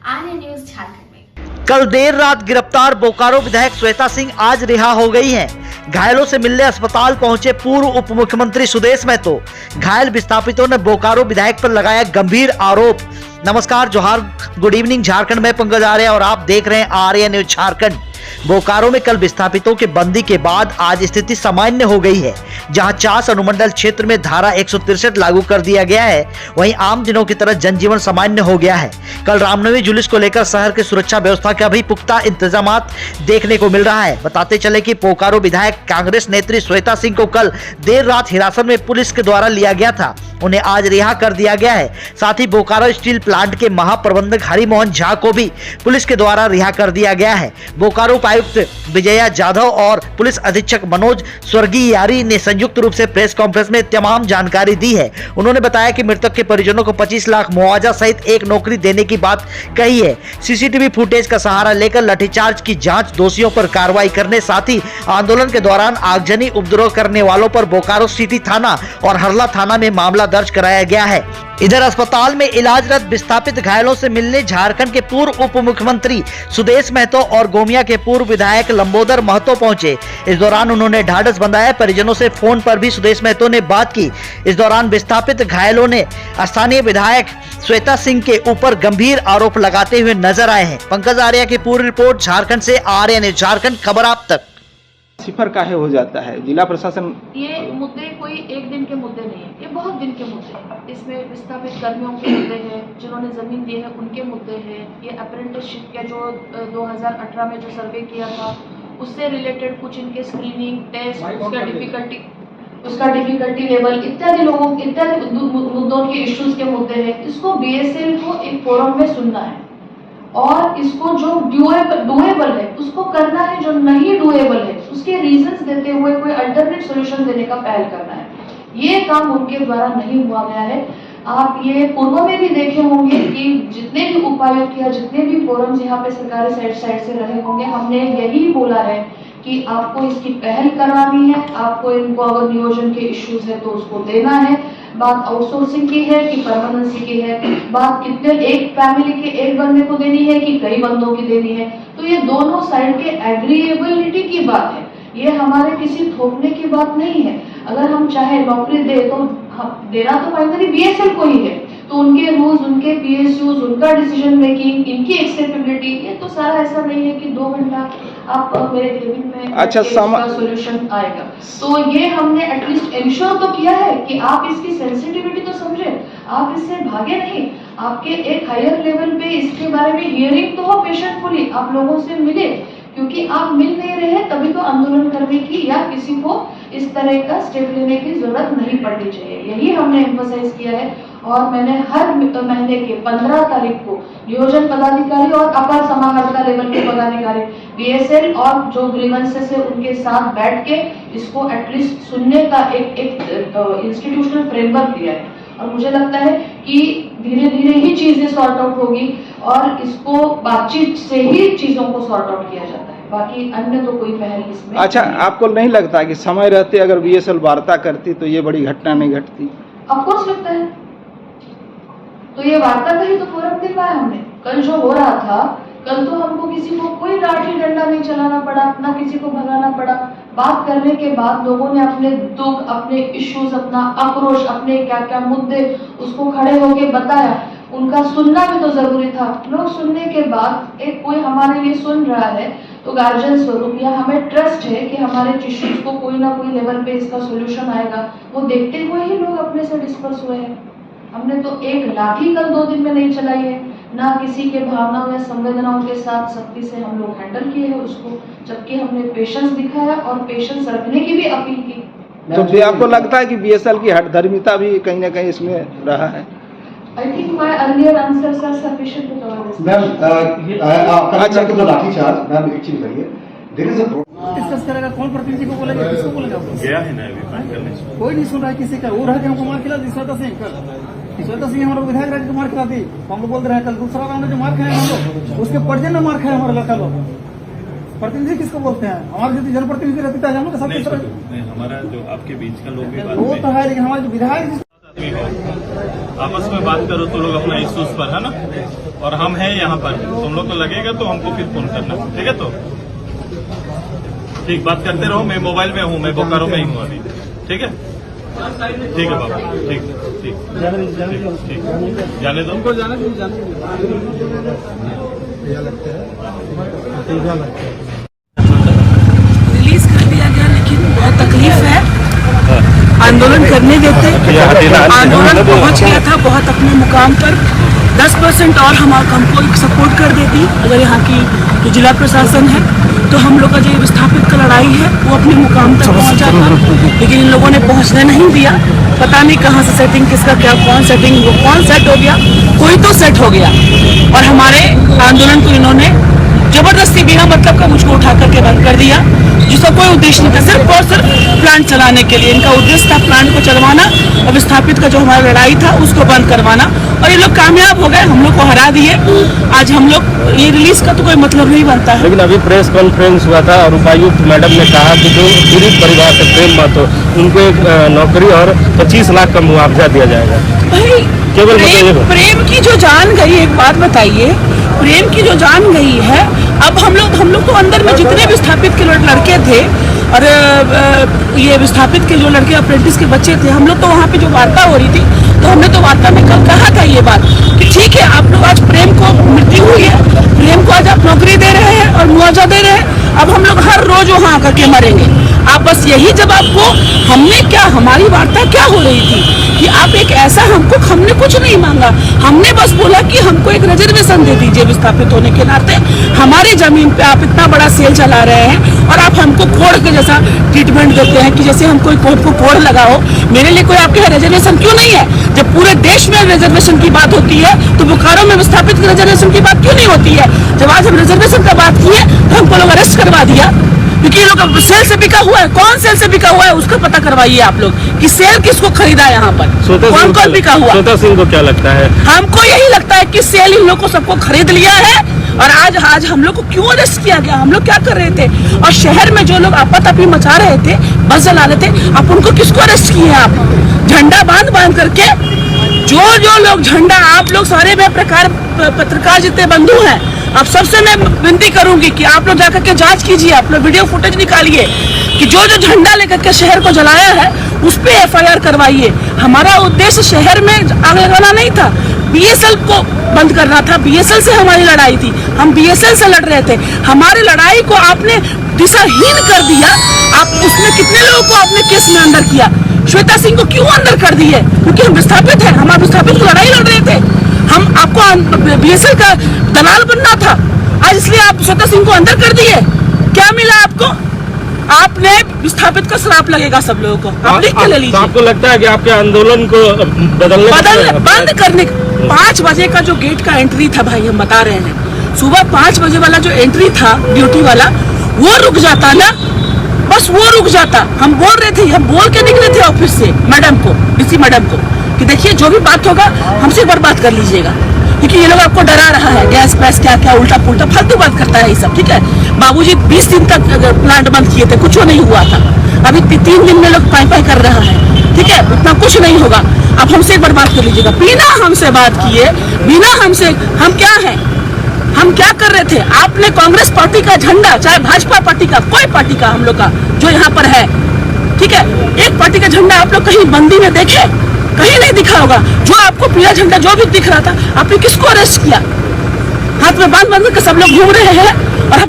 आर्य news Jharkhand में। कल देर रात गिरफ्तार बोकारो विधायक श्वेता सिंह आज रिहा हो गई हैं। घायलों से मिलने अस्पताल पहुंचे पूर्व उप मुख्यमंत्री सुदेश महतो। घायल विस्थापितों ने बोकारो विधायक पर लगाया गंभीर आरोप। नमस्कार, जोहार, गुड इवनिंग। झारखंड में पंकज आर्य और आप देख रहे हैं आर्य न्यूज झारखंड। बोकारो में कल विस्थापितों के बंदी के बाद आज स्थिति सामान्य हो गई है। जहां चास अनुमंडल क्षेत्र में धारा 163 लागू कर दिया गया है, वहीं आम दिनों की तरह जनजीवन सामान्य हो गया है। कल रामनवमी जुलूस को लेकर शहर की सुरक्षा व्यवस्था का भी पुख्ता इंतजाम देखने को मिल रहा है। बताते चले कि बोकारो विधायक कांग्रेस नेत्री श्वेता सिंह को कल देर रात हिरासत में पुलिस के द्वारा लिया गया था। उन्हें आज रिहा कर दिया गया है। साथ ही बोकारो स्टील प्लांट के महाप्रबंधक हरिमोहन झा को भी पुलिस के द्वारा रिहा कर दिया गया है। बोकारो उपायुक्त विजया जाधव और पुलिस अधीक्षक मनोज स्वर्गीयारी ने संयुक्त रूप से प्रेस कॉन्फ्रेंस में तमाम जानकारी दी है। उन्होंने बताया कि मृतक के परिजनों को 25 लाख मुआवजा सहित एक नौकरी देने की बात कही है। सीसीटीवी फुटेज का सहारा लेकर लाठीचार्ज की जांच, दोषियों पर कार्रवाई करने, साथ ही आंदोलन के दौरान आगजनी उपद्रव करने वालों पर बोकारो सिटी थाना और हरला थाना में मामला दर्ज कराया गया है। इधर अस्पताल में इलाजरत विस्थापित घायलों से मिलने झारखंड के पूर्व उप मुख्यमंत्री सुदेश महतो और गोमिया के पूर्व विधायक लंबोदर महतो पहुंचे। इस दौरान उन्होंने ढाढ़स बंधाया। परिजनों से फोन पर भी सुदेश महतो ने बात की। इस दौरान विस्थापित घायलों ने स्थानीय विधायक श्वेता सिंह के ऊपर गंभीर आरोप लगाते हुए नजर आए हैं। पंकज आर्य की पूरी रिपोर्ट झारखंड से आर्य न्यूज झारखंड, खबर आप तक। सिफर काहे हो जाता है जिला प्रशासन? ये मुद्दे कोई एक दिन के मुद्दे नहीं है, ये बहुत दिन के मुद्दे हैं। इसमें विस्थापित कर्मियों के मुद्दे हैं, जिन्होंने जमीन दी है उनके मुद्दे हैं। ये अप्रेंटिसशिप के जो 2018 में जो सर्वे किया था उससे रिलेटेड कुछ इनके स्क्रीनिंग टेस्ट, उसका डिफिकल्टी लेवल इत्यादि मुद्दों के इश्यूज के मुद्दे हैं। इसको बीएसएल को एक फोरम में सुनना है और इसको जो डुएबल है उसको करना है, जो नहीं डुएबल है उसके रीजंस देते हुए कोई अल्टरनेट सॉल्यूशन देने का पहल करना है। ये काम उनके द्वारा नहीं हुआ गया है। आप ये पूर्व में भी देखे होंगे कि जितने भी उपायुक्त या जितने भी फोरम्स यहाँ पे सरकारी साइड से रहे होंगे, हमने यही बोला है कि आपको इसकी पहल करवानी है। आपको इनको अगर नियोजन के इश्यूज है तो उसको देना है। बात आउटसोर्सिंग की है कि परमानेंसी की है, बात कितने एक फैमिली के एक बंदे को देनी है कि कई बंदों की देनी है, तो ये दोनों साइड के एग्रीएबिलिटी की बात है। ये हमारे किसी थोपने की बात नहीं है। अगर हम चाहे नौकरी दे तो देना तो फाइनली बीएसएल को ही है, तो उनके रूल्स, उनके पीएसयूज, उनका डिसीजन मेकिंग, इनकी एक्सेप्टेबिलिटी, ये तो सारा ऐसा नहीं है कि 2 घंटा आप मेरे केबिन में अच्छा सॉल्यूशन आएगा। तो ये हमने एटलीस्ट इंश्योर तो किया है कि आप इसकी सेंसिटिविटी तो समझे, आप इससे भागे नहीं। आपके एक हायर लेवल पे इसके बारे में हियरिंग तो हो पेशेंटफुली, आप लोगों से मिले, क्योंकि आप मिल नहीं रहे तभी तो आंदोलन करने की या किसी को इस तरह का स्टेप लेने की जरूरत नहीं पड़नी चाहिए। यही हमने एम्फसाइज किया है। और मैंने हर महीने के 15 तारीख को नियोजन पदाधिकारी और अपर समाहर्ता लेवल के पदाधिकारी बीएसएल और जो ग्रीवेंसेस है उनके साथ बैठ के इसको एटलीस्ट सुनने का एक इंस्टीट्यूशनल फ्रेमवर्क दिया है। और मुझे लगता है कि धीरे धीरे ही चीजें सॉर्ट आउट होगी और इसको बातचीत से ही चीजों को सॉर्ट आउट किया जाता है। बाकी अन्य तो कोई पहल इसमें। अच्छा, आपको नहीं लगता कि समय रहते अगर बीएसएल वार्ता करती तो ये बड़ी घटना नहीं घटती? ऑफकोर्स लगता है। तो ये वार्ता का ही तो फोरम दिलवाया हमने। कल जो हो रहा था, कल तो हमको किसी को कोई लाठी डंडा नहीं चलाना पड़ा, ना किसी को भगाना पड़ा। बात करने के बाद लोगों ने अपने दुख, अपने इश्यूज, अपना आक्रोश, अपने क्या क्या मुद्दे उसको खड़े होके बताया। उनका सुनना भी तो जरूरी था। लोग सुनने के बाद एक कोई हमारे लिए सुन रहा है तो गार्जियन स्वरूप या हमें ट्रस्ट है कि हमारे इश्यूज को कोई ना कोई लेवल पे इसका सोल्यूशन आएगा, वो देखते हुए ही लोग अपने से डिस्पर्स हुए हैं। हमने तो एक लाठी कल 2 दिन में नहीं चलाई है, ना किसी के भावनाओं या संवेदनाओं के साथ सख्ती से हम लोग हैंडल किए हैं उसको, जबकि हमने पेशेंस दिखाया और पेशेंस रखने की भी अपील की। तो भी आपको लगता है कि बीएसएल की हठधर्मिता भी कहीं ना कहीं इसमें रहा है? I think my earlier answers are sufficient to cover this. Ma'am, अच्छा तो लाठीचार्ज, मैम एक चीज बताइए, डिस्कस करेगा कौन प्रतिनिधि को बोलेगा, किसको बोलेगा? गया है ना अभी फाइल करने, कोई नहीं सुन रहा है किसी का। वो रह के हमको मार खिला दी श्वेता सिंह हमारा विधायक रह के मार खिला दी। हम लोग बोल रहे हैं कल दूसरा राउंड जो मार खाए हम लोग, उसके पर्जे ने मार खाए हमारे लड़का लोग। प्रतिनिधि किसको बोलते हैं? हमारे जो जनप्रतिनिधि रहता है हम लोग सब हमारा जो आपके बीच का लोग वो तो है, लेकिन हमारे जो विधायक आपस में बात करो तो लोग अपना इश्यूज पर, है ना। और हम हैं यहाँ पर, तुम लोग को लगेगा तो हमको फिर फोन करना, ठीक है। तो ठीक, बात करते रहो। मैं मोबाइल में हूँ, मैं बोकारो में ही हूँ अभी, ठीक है। ठीक है बाबा, ठीक ठीक ठीक, जाने दो उनको, जाने रिलीज कर दिया गया, लेकिन बहुत तकलीफ है। आंदोलन करने देते, आंदोलन पहुंच गया था बहुत अपने मुकाम पर। 10% और हमको सपोर्ट कर देती अगर यहाँ की जो जिला प्रशासन है, तो हम लोग का जो विस्थापित का लड़ाई है वो अपने मुकाम तक पहुँच जाता। लेकिन इन लोगों ने पहुँचने नहीं दिया। पता नहीं कहाँ से सेटिंग, किसका क्या, कौन सेटिंग, वो कौन सेट हो गया, कोई तो सेट हो गया। और हमारे आंदोलन को इन्होंने जबरदस्ती बिना मतलब का मुझको उठा करके बंद कर दिया, जिसका कोई उद्देश्य नहीं था, सिर्फ और सिर्फ प्लांट चलाने के लिए। इनका उद्देश्य था प्लांट को चलवाना और विस्थापित का जो हमारा लड़ाई था उसको बंद करवाना। और ये लोग कामयाब हो गए, हम लोग को हरा दिए। आज हम लोग ये रिलीज का तो कोई मतलब नहीं बनता है। लेकिन अभी प्रेस कॉन्फ्रेंस हुआ था और उपायुक्त मैडम ने कहा कि जो पीड़ित परिवार से प्रेम मत हो, उनको एक नौकरी और 25 लाख का मुआवजा दिया जाएगा। भाई केवल प्रेम की जो जान गई, एक बात बताइए, प्रेम की जो जान गई है, अब हम लोग तो अंदर में जितने विस्थापित के लड़के थे और ये विस्थापित के जो लड़के अप्रेंटिस के बच्चे थे, हम लोग तो वहाँ पे जो वार्ता हो रही थी, तो हमने तो वार्ता में कल कहा था ये बात कि ठीक है, आप लोग आज प्रेम को मृत्यु हुई है, प्रेम को आज आप नौकरी दे रहे हैं और मुआवजा दे रहे हैं, अब हम लोग हर रोज वहाँ आकर के मरेंगे। आप बस यही जवाब को, हमने क्या, हमारी वार्ता क्या हो रही थी कि आप एक ऐसा, हमने कुछ नहीं मांगा, हमने बस बोला कि हमको एक रिजर्वेशन दे दीजिए विस्थापित होने के नाते। हमारी जमीन पे आप इतना बड़ा सेल चला रहे हैं और आप हमको कोड़ के जैसा ट्रीटमेंट देते हैं कि जैसे हम कोई कोड़ लगा हो। मेरे लिए कोई आपके यहाँ रिजर्वेशन क्यों नहीं है? जब पूरे देश में रिजर्वेशन की बात होती है तो बोकारो में विस्थापित रिजर्वेशन की बात क्यों नहीं होती है? जब आज हम रिजर्वेशन का बात किए तो हमको लोग अरेस्ट करवा दिया, क्योंकि ये लोग सेल से बिका हुआ है। कौन सेल से बिका हुआ है उसका पता करवाइए आप लोग कि सेल किसको खरीदा यहाँ पर, कौन बिका हुआ। श्वेता सिंह को क्या लगता है? हमको यही लगता है कि सेल इन लोग को सबको खरीद लिया है। और आज हम लोग को क्यों अरेस्ट किया गया? हम लोग क्या कर रहे थे? और शहर में जो लोग आपत्ति मचा रहे थे, बस जला रहे थे, आप उनको किसको अरेस्ट किए? आप झंडा बांध करके, जो लोग झंडा, आप लोग सारे प्रकार पत्रकार जितने बंधु हैं, आप सबसे मैं विनती करूंगी कि आप लोग जाकर के जांच कीजिए, आप लोग वीडियो फुटेज निकालिए कि जो झंडा लेकर के शहर को जलाया है उस पे FIR करवाइए। हमारा उद्देश्य शहर में आग लगाना नहीं था, BSL को बंद करना था। BSL से हमारी लड़ाई थी, हम BSL से लड़ रहे थे। हमारी लड़ाई को आपने दिशाहीन कर दिया। आप उसमें कितने लोगों को आपने केस में अंदर किया? श्वेता सिंह को क्यों अंदर कर दिए? क्योंकि हम विस्थापित हैं, हम विस्थापित को लड़ाई लड़ रहे थे। हम आपको BSL का दलाल बनना था, आज इसलिए आप श्वेता सिंह को अंदर कर दिए। क्या मिला आपको? आपने विस्थापित का श्राप लगेगा सब लोगों को, आप लिख के ले लीजिए। आपको लगता है कि आपके आंदोलन को बंद करने 5 बजे का जो गेट का एंट्री था, भाई हम बता रहे हैं, सुबह 5 बजे वाला जो एंट्री था ड्यूटी वाला, वो रुक जाता ना, बस वो रुक जाता। हम बोल रहे थे, हम बोल के निकले थे ऑफिस से मैडम को, DC मैडम को, कि देखिए जो भी बात होगा हमसे एक बार बात कर लीजिएगा, क्योंकि ये लोग आपको डरा रहा है, गैस पैस क्या क्या उल्टा पुल्टा फालतू बात करता है ये सब। ठीक है, बाबूजी 20 दिन तक प्लांट बंद किए थे, कुछ नहीं हुआ था। अभी 3 दिन में लोग पाई कर रहा है, ठीक है, उतना कुछ नहीं होगा। आप हमसे एक बार बात कर लीजिएगा, बिना हमसे बात किए, बिना हमसे, हम क्या हैं, हम क्या कर रहे थे? आपने कांग्रेस पार्टी का झंडा, चाहे भाजपा पार्टी का, कोई पार्टी का हम लोग का जो यहाँ पर है, ठीक है, एक पार्टी का झंडा आप लोग कहीं बंदी में देखे? कहीं नहीं दिखा होगा। जो आपको पीला झंडा जो भी दिख रहा था, आपने किसको अरेस्ट किया? हाथ में बांध के सब लोग घूम रहे हैं।